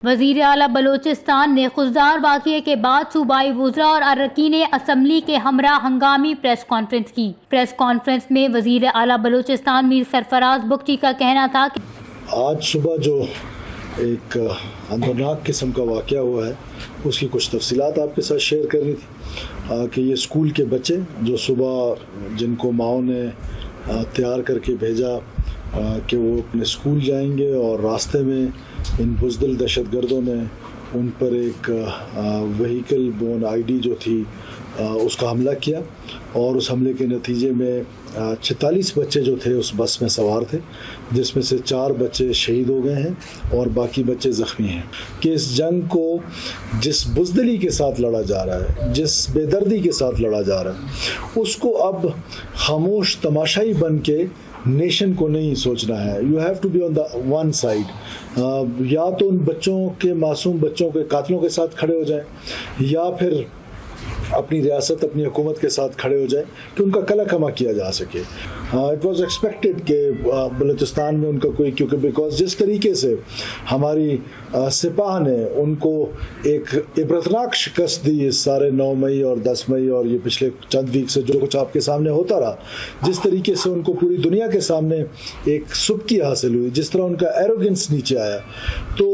وزیر اعلیٰ بلوچستان نے خضدار واقعے کے بعد صوبائی وزراء اور اراکین اسمبلی کے ہمراہ ہنگامی پریس کانفرنس کی۔ پریس کانفرنس میں وزیر اعلیٰ بلوچستان میر سرفراز بگٹی کا کہنا تھا کہ آج صبح جو ایک اندرناک قسم کا واقعہ ہوا ہے اس کی کچھ تفصیلات آپ کے ساتھ شیئر کرنی تھی کہ یہ اسکول کے بچے جو صبح جن کو ماؤں نے تیار کر کے بھیجا کہ وہ اپنے اسکول جائیں گے اور راستے میں ان بزدل دہشت گردوں نے ان پر ایک وہیکل بون آئی ڈی جو تھی اس کا حملہ کیا اور اس حملے کے نتیجے میں 46 بچے جو تھے اس بس میں سوار تھے، جس میں سے 4 بچے شہید ہو گئے ہیں اور باقی بچے زخمی ہیں۔ کہ اس جنگ کو جس بزدلی کے ساتھ لڑا جا رہا ہے، جس بے دردی کے ساتھ لڑا جا رہا ہے، اس کو اب خاموش تماشائی بن کے نیشن کو نہیں سوچنا ہے۔ You have to be on the one side, یا تو ان بچوں کے معصوم بچوں کے قاتلوں کے ساتھ کھڑے ہو جائیں یا پھر اپنی ریاست اپنی حکومت کے ساتھ کھڑے ہو جائیں کہ ان کا کلا کما کیا جا سکے۔ اٹ واز ایکسپیکٹڈ کہ بلوچستان میں ان کا کوئی، کیونکہ بیکاز جس طریقے سے ہماری سپاہ نے ان کو ایک عبرتناک شکست دی اس سارے 9 مئی اور 10 مئی اور یہ پچھلے چند ویک سے جو کچھ آپ کے سامنے ہوتا رہا، جس طریقے سے ان کو پوری دنیا کے سامنے ایک سبکی حاصل ہوئی، جس طرح ان کا ایروگنس نیچے آیا، تو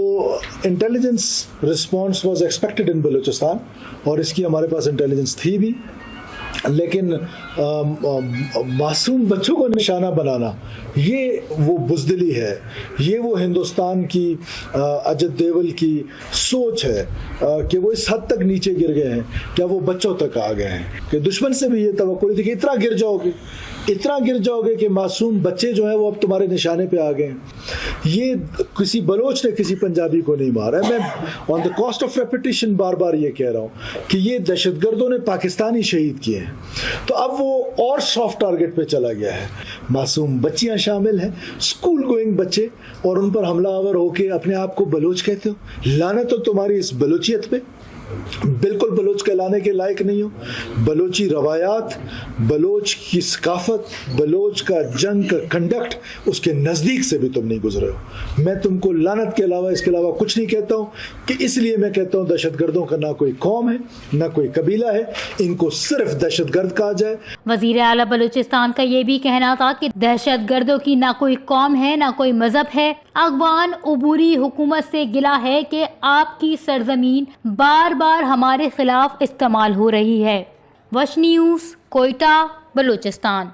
intelligence response was expected in Balochistan اور اس کی ہمارے پاس انٹیلیجنس تھی بھی، لیکن معصوم بچوں کو نشانہ بنانا یہ وہ بزدلی ہے، یہ وہ ہندوستان کی اجت دیول کی سوچ ہے کہ وہ اس حد تک نیچے گر گئے ہیں، کیا وہ بچوں تک آ گئے ہیں کہ دشمن سے بھی یہ توقع تھی کہ اتنا گر جاؤ گے کہ معصوم بچے جو ہیں وہ اب تمہارے نشانے پہ آ گئے ہیں۔ یہ کسی بلوچ نے کسی پنجابی کو نہیں مارا ہے۔ میں آن دا کاسٹ آف ریپیٹیشن بار بار یہ کہہ رہا ہوں کہ یہ دہشت گردوں نے پاکستانی شہید کیے ہیں، تو اب وہ اور سافٹ ٹارگٹ پہ چلا گیا ہے۔ معصوم بچیاں شامل ہیں، اسکول گوئنگ بچے، اور ان پر حملہ آور ہو کے اپنے آپ کو بلوچ کہتے ہو۔ لعنت ہو تمہاری اس بلوچیت پہ، بالکل بلوچ کہلانے کے لائق نہیں ہو۔ بلوچی روایات، بلوچ کی ثقافت، بلوچ کا جنگ کا کنڈکٹ، اس کے نزدیک سے بھی تم نہیں گزرے ہو۔ میں تم کو لعنت کے علاوہ اس کے علاوہ کچھ نہیں کہتا ہوں، کہ اس لیے میں کہتا ہوں دہشت گردوں کا نہ کوئی قوم ہے نہ کوئی قبیلہ ہے، ان کو صرف دہشت گرد کہا جائے۔ وزیر اعلیٰ بلوچستان کا یہ بھی کہنا تھا کہ دہشت گردوں کی نہ کوئی قوم ہے نہ کوئی مذہب ہے۔ افغان عبوری حکومت سے گلہ ہے کہ آپ کی سرزمین بار بار ہمارے خلاف استعمال ہو رہی ہے۔ وش نیوز، کوئٹہ، بلوچستان۔